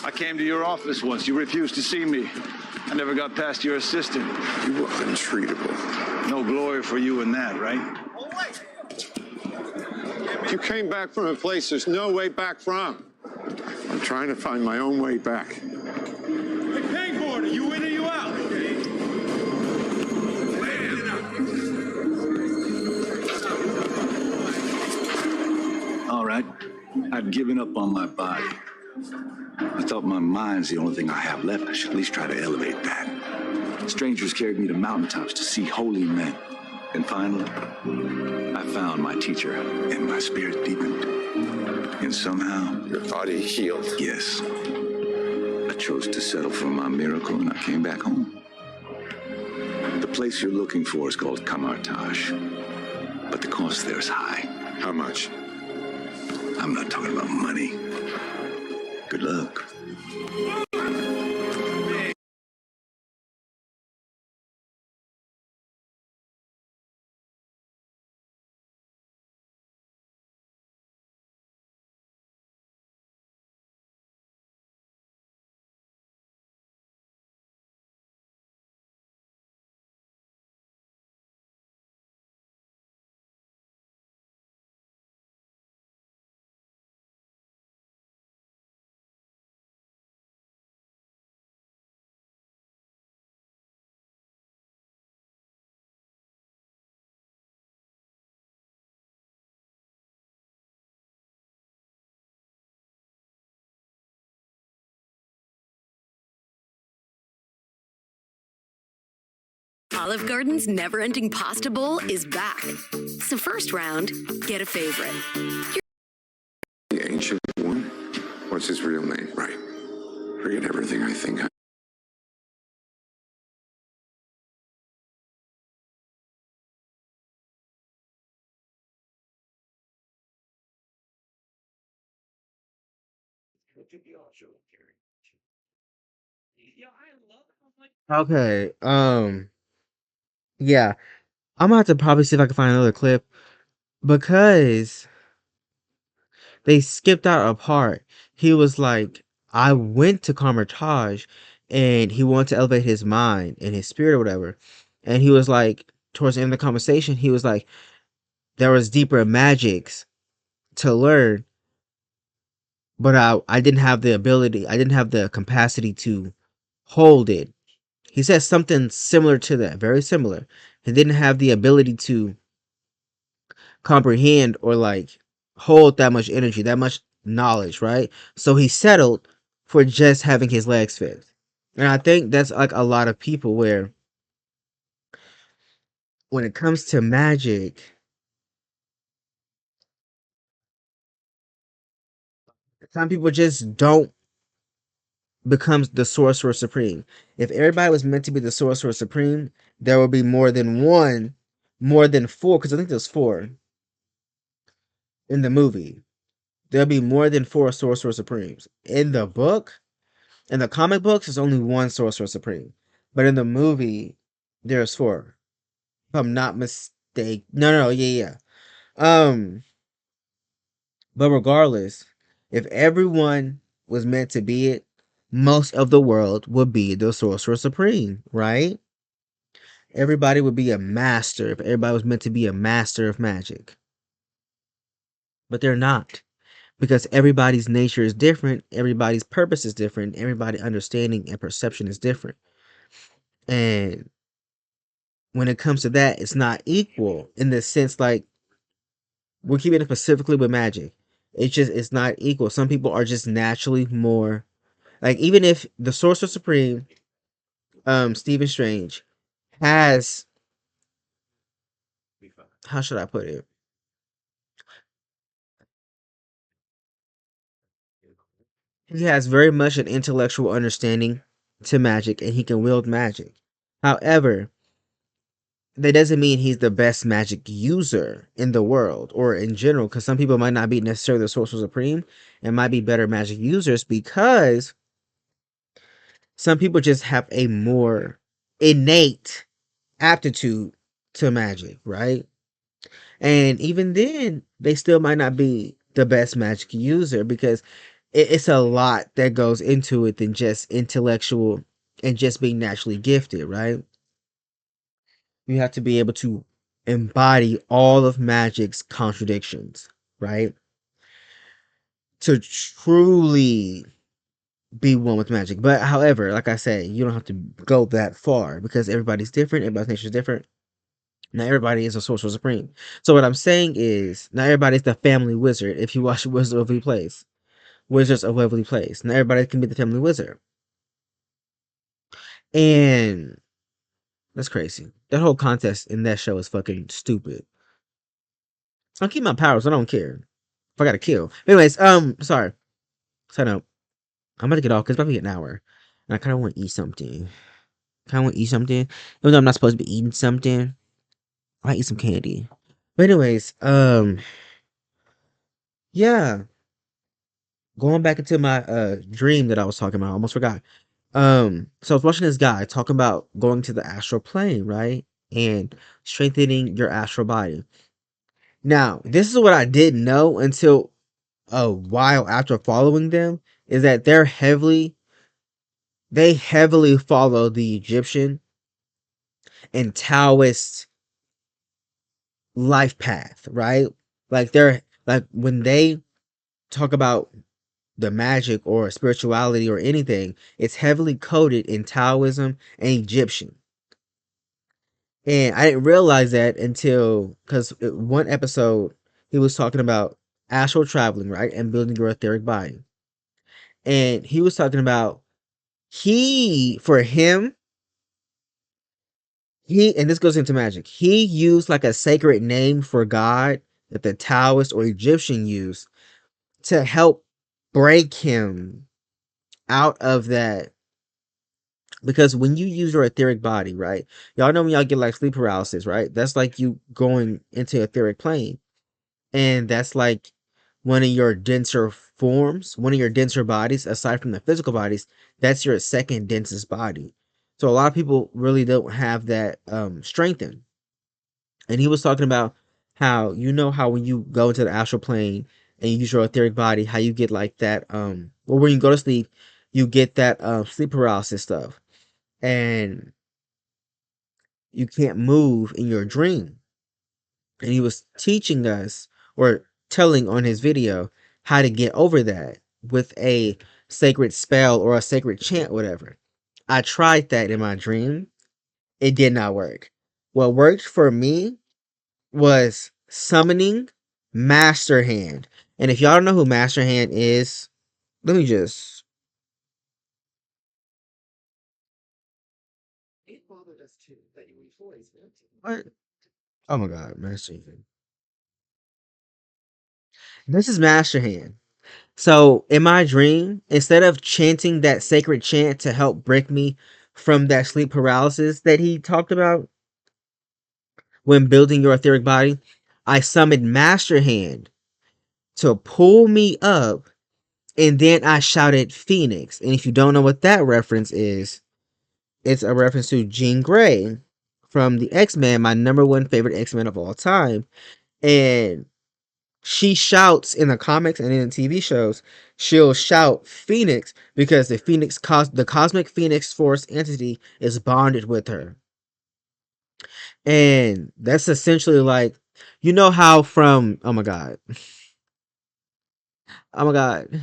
I came to your office once. You refused to see me. I never got past your assistant. You were untreatable. No glory for you in that, right? You came back from a place there's no way back from. I'm trying to find my own way back. Hey, Pangborn, are you in or you out? All right. I've given up on my body. I thought my mind's the only thing I have left. I should at least try to elevate that. Strangers carried me to mountaintops to see holy men. And finally, I found my teacher, and my spirit deepened. And somehow... Your body healed. Yes. I chose to settle for my miracle, and I came back home. The place you're looking for is called Kamartaj. But the cost there is high. How much? I'm not talking about money. Good luck. Olive Garden's never-ending pasta bowl is back. So first round, get a favorite. The ancient one? What's his real name? Right. Forget everything I think. Okay. Yeah. I'm gonna have to probably see if I can find another clip because they skipped out a part. He was like, I went to Carmitage and he wanted to elevate his mind and his spirit or whatever. And he was like, towards the end of the conversation, he was like, there was deeper magics to learn, but I didn't have the ability, I didn't have the capacity to hold it. He says something similar to that, very similar. He didn't have the ability to comprehend or like hold that much energy, that much knowledge, right? So he settled for just having his legs fixed. And I think that's like a lot of people where when it comes to magic, some people just don't become the sorcerer supreme. If everybody was meant to be the sorcerer supreme, there would be more than one, more than four, because I think there's four in the movie. There'll be more than four sorcerer supremes. In the book, in the comic books, there's only one sorcerer supreme. But in the movie, there's four. If I'm not mistaken. No, yeah. Um, but regardless, if everyone was meant to be it, most of the world would be the sorcerer supreme, right? Everybody would be a master if everybody was meant to be a master of magic. But they're not. Because everybody's nature is different, everybody's purpose is different, everybody's understanding and perception is different. And when it comes to that, it's not equal in the sense like we're keeping it specifically with magic. It's not equal. Some people are just naturally more like even if the Sorcerer Supreme, Stephen Strange, has how should I put it? He has very much an intellectual understanding to magic and he can wield magic. However, that doesn't mean he's the best magic user in the world or in general, because some people might not be necessarily the Sorcerer Supreme and might be better magic users because some people just have a more innate aptitude to magic, right? And even then, they still might not be the best magic user because it's a lot that goes into it than just intellectual and just being naturally gifted, right? You have to be able to embody all of magic's contradictions, right? To truly be one with magic. But however, like I say, you don't have to go that far because everybody's different, everybody's nature is different. Not everybody is a sorcerer supreme. So what I'm saying is, not everybody's the family wizard if you watch Wizard of Replays. Wizards of Waverly Place. Not everybody can be the family wizard. And that's crazy. That whole contest in that show is fucking stupid. I'll keep my powers. I don't care. If I gotta kill. Anyways, sorry. Side note. I'm about to get off because it's probably an hour. And I kind of want to eat something. Even though I'm not supposed to be eating something. I might eat some candy. But anyways, yeah. Going back into my dream that I was talking about. I almost forgot. So I was watching this guy talking about going to the astral plane, right? And strengthening your astral body. Now, this is what I didn't know until a while after following them, is that they heavily follow the Egyptian and Taoist life path, right? Like they're like when they talk about the magic or spirituality or anything, it's heavily coded in Taoism and Egyptian. And I didn't realize that until because one episode he was talking about astral traveling, right, and building your etheric body, and he was talking about for him and this goes into magic. He used like a sacred name for God that the Taoist or Egyptian used to help break him out of that. Because when you use your etheric body, right? Y'all know when y'all get like sleep paralysis, right? That's like you going into etheric plane. And that's like one of your denser forms, one of your denser bodies, aside from the physical bodies, that's your second densest body. So a lot of people really don't have that strengthened. And he was talking about how how when you go into the astral plane and you use your etheric body, how you get like that well when you go to sleep, you get that sleep paralysis stuff. And you can't move in your dream. And he was teaching us or telling on his video how to get over that with a sacred spell or a sacred chant, whatever. I tried that in my dream. It did not work. What worked for me was summoning Master Hand. And if y'all don't know who Master Hand is, let me just. What? Oh my god, Master Hand. This is Master Hand. So in my dream, instead of chanting that sacred chant to help break me from that sleep paralysis that he talked about when building your etheric body, I summoned Master Hand to pull me up, and then I shouted Phoenix. And if you don't know what that reference is, it's a reference to Jean Grey from the X-Men, my number one favorite X-Men of all time. And she shouts in the comics and in the TV shows, she'll shout Phoenix because the cosmic Phoenix Force entity is bonded with her. And that's essentially like, how from, oh my God. Oh my God.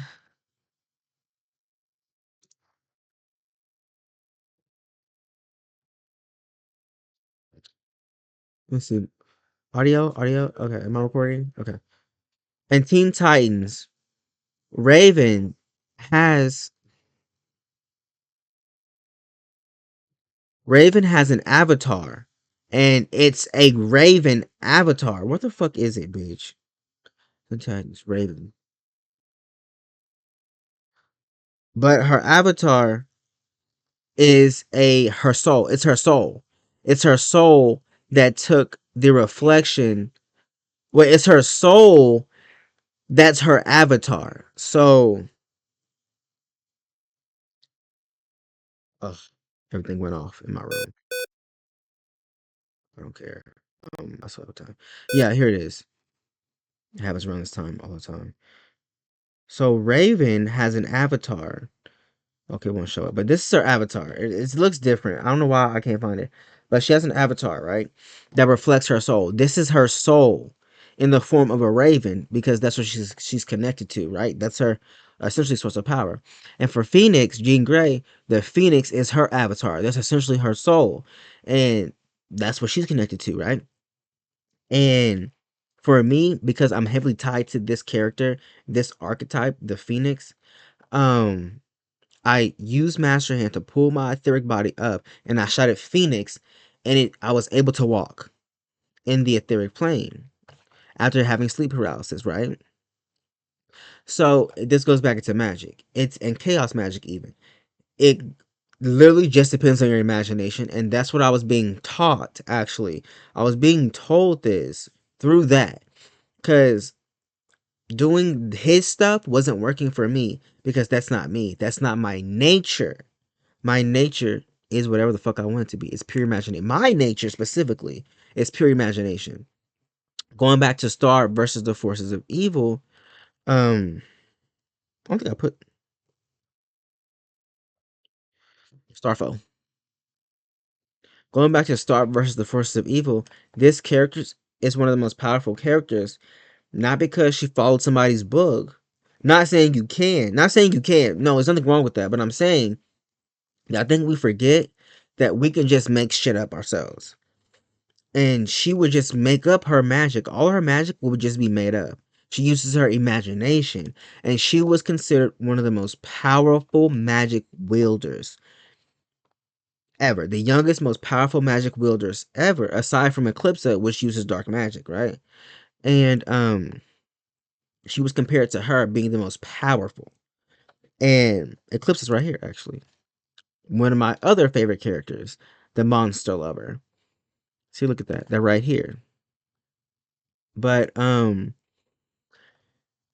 Let's see. Audio. Okay. Am I recording? Okay. And Teen Titans, Raven has an avatar, and it's a Raven avatar. What the fuck is it, bitch? Teen Titans, Raven. But her avatar is her soul. It's her soul. It's her soul that took the reflection. Well, it's her soul that's her avatar. So, ugh, everything went off in my room. I don't care. I saw the time. Yeah, here it is. It happens around this time all the time. So Raven has an avatar. Okay, it won't show it, but this is her avatar. It looks different. I don't know why I can't find it, but she has an avatar, right? That reflects her soul. This is her soul in the form of a raven because that's what she's connected to, right? That's her essentially source of power. And for Phoenix, Jean Grey, the Phoenix is her avatar. That's essentially her soul, and that's what she's connected to, right? And For me, because I'm heavily tied to this character, this archetype, the Phoenix, um, I used Master Hand to pull my etheric body up, and I shot at Phoenix, and I was able to walk in the etheric plane after having sleep paralysis, right? So this goes back into magic. It's and chaos magic even. It literally just depends on your imagination, and that's what I was being taught. Actually, I was being told this through that because doing his stuff wasn't working for me because that's not me. That's not my nature. My nature is whatever the fuck I want it to be. It's pure imagination. My nature specifically is pure imagination. Going back to Star versus the forces of evil, I don't think I put Starfo. Going back to Star versus the forces of evil, this character is one of the most powerful characters, not because she followed somebody's book. Not saying you can. Not saying you can't. No, there's nothing wrong with that. But I'm saying that I think we forget that we can just make shit up ourselves. And she would just make up her magic. All her magic would just be made up. She uses her imagination. And she was considered one of the most powerful magic wielders ever. The youngest, most powerful magic wielders ever, aside from Eclipsa, which uses dark magic, right? And she was compared to her being the most powerful. And Eclipse is right here, actually. One of my other favorite characters, the monster lover. See, look at that. They're right here. But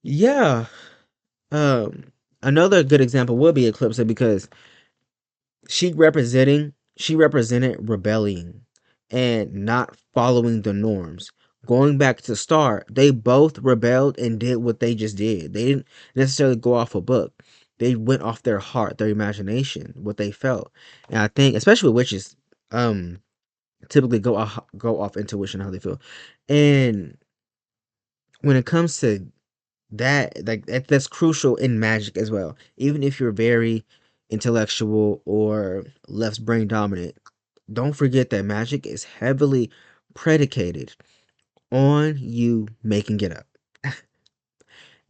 yeah. Another good example would be Eclipse because she represented rebellion and not following the norms. Going back to Star, they both rebelled and did what they just did. They didn't necessarily go off a book. They went off their heart, their imagination, what they felt. And I think, especially with witches, typically go off intuition, how they feel. And when it comes to that, like that's crucial in magic as well. Even if you're very intellectual or left brain dominant, don't forget that magic is heavily predicated on you making it up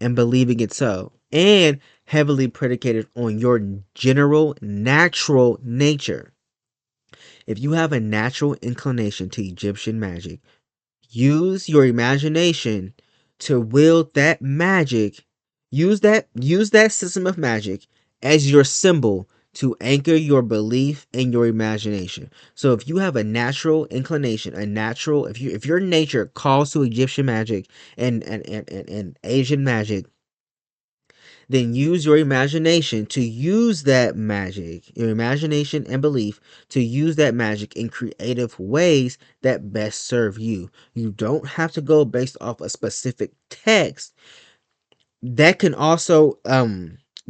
and believing it so, and heavily predicated on your general natural nature. If you have a natural inclination to Egyptian magic, use your imagination to wield that magic. Use that system of magic as your symbol to anchor your belief in your imagination. So if you have a natural inclination, if your nature calls to Egyptian magic and Asian magic, then use your imagination to use that magic, your imagination and belief to use that magic in creative ways that best serve you. You don't have to go based off a specific text. That can also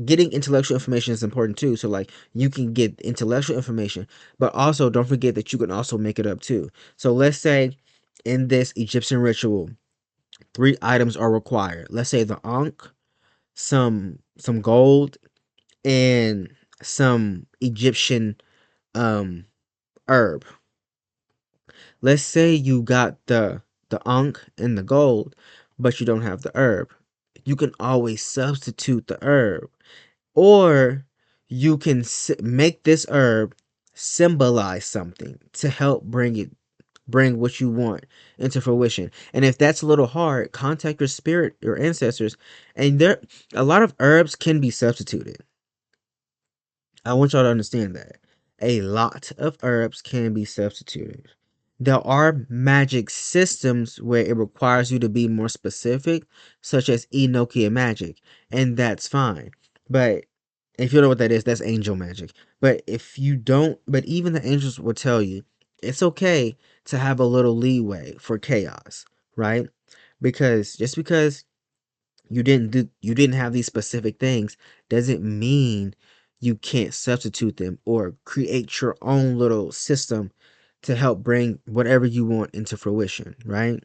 getting intellectual information is important too. So like you can get intellectual information, but also don't forget that you can also make it up too. So let's say in this Egyptian ritual, 3 items are required. Let's say the ankh, some gold, and some Egyptian um herb. Let's say you got the ankh and the gold, but you don't have the herb. You can always substitute the herb, or you can make this herb symbolize something to help bring what you want into fruition. And if that's a little hard, contact your spirit, your ancestors, and there a lot of herbs can be substituted. I want y'all to understand that. A lot of herbs can be substituted. There are magic systems where it requires you to be more specific, such as Enochian magic, and that's fine. But if you don't know what that is, that's angel magic. But if you don't, but even the angels will tell you it's okay to have a little leeway for chaos, right? Because just because you didn't have these specific things doesn't mean you can't substitute them or create your own little system to help bring whatever you want into fruition, right?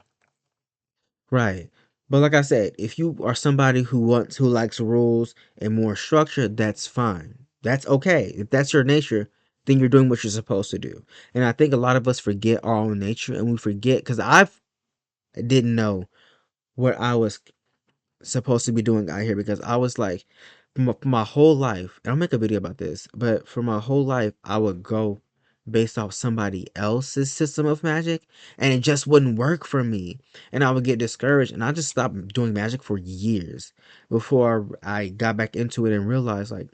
Right. But like I said, if you are somebody who likes rules and more structure, that's fine. That's okay. If that's your nature, then you're doing what you're supposed to do. And I think a lot of us forget our own nature, and we forget, because I didn't know what I was supposed to be doing out here, because I was like, for my whole life, and I'll make a video about this, but for my whole life, I would go based off somebody else's system of magic, and it just wouldn't work for me. And I would get discouraged, and I just stopped doing magic for years before I got back into it and realized, like,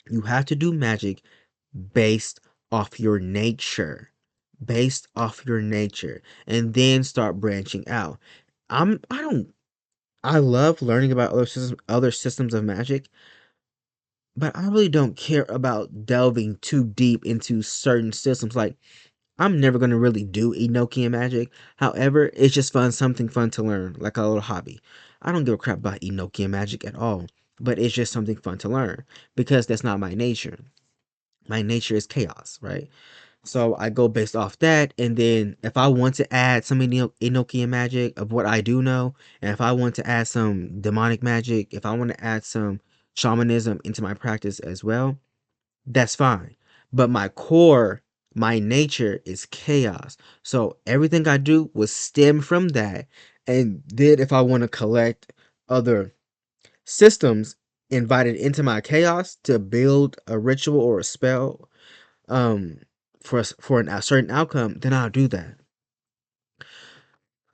you have to do magic based off your nature. Based off your nature. And then start branching out. I don't I love learning about other systems of magic, but I really don't care about delving too deep into certain systems. Like, I'm never gonna really do Enochian magic. However, it's just something fun to learn, like a little hobby. I don't give a crap about Enochian magic at all, but it's just something fun to learn because that's not my nature. My nature is chaos, right? So I go based off that, and then if I want to add some Enochian magic of what I do know, and if I want to add some demonic magic, if I want to add some shamanism into my practice as well, that's fine. But my core, my nature is chaos. So everything I do will stem from that. And then if I want to collect other systems invited into my chaos to build a ritual or a spell, um for a certain outcome, then I'll do that.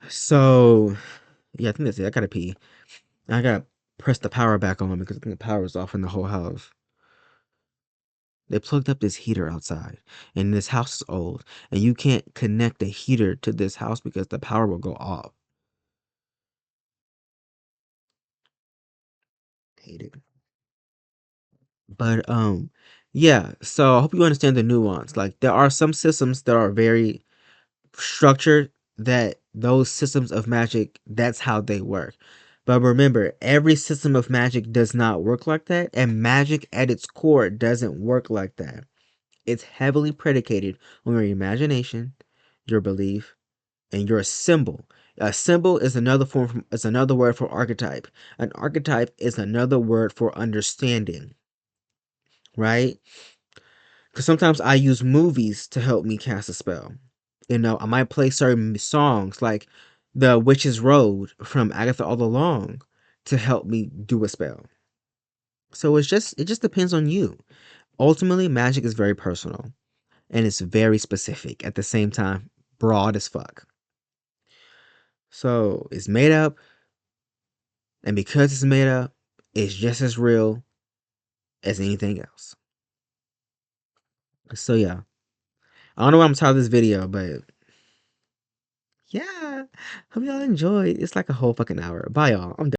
So yeah, I think that's it. I gotta pee. I gotta press the power back on because I think the power is off in the whole house. They plugged up this heater outside, and this house is old, and you can't connect the heater to this house because the power will go off. Hate it. But yeah, so I hope you understand the nuance. Like, there are some systems that are very structured, that those systems of magic, that's how they work. But remember, every system of magic does not work like that, and magic at its core doesn't work like that. It's heavily predicated on your imagination, your belief, and your symbol. A symbol is another word for archetype. An archetype is another word for understanding, right? Because sometimes I use movies to help me cast a spell. I might play certain songs like The Witch's Road from Agatha All Along to help me do a spell. So it just depends on you. Ultimately, magic is very personal and it's very specific at the same time, broad as fuck. So it's made up, and because it's made up, it's just as real as anything else. So yeah. I don't know why I'm tired of this video, but yeah. Hope y'all enjoyed. It's like a whole fucking hour. Bye y'all. I'm done.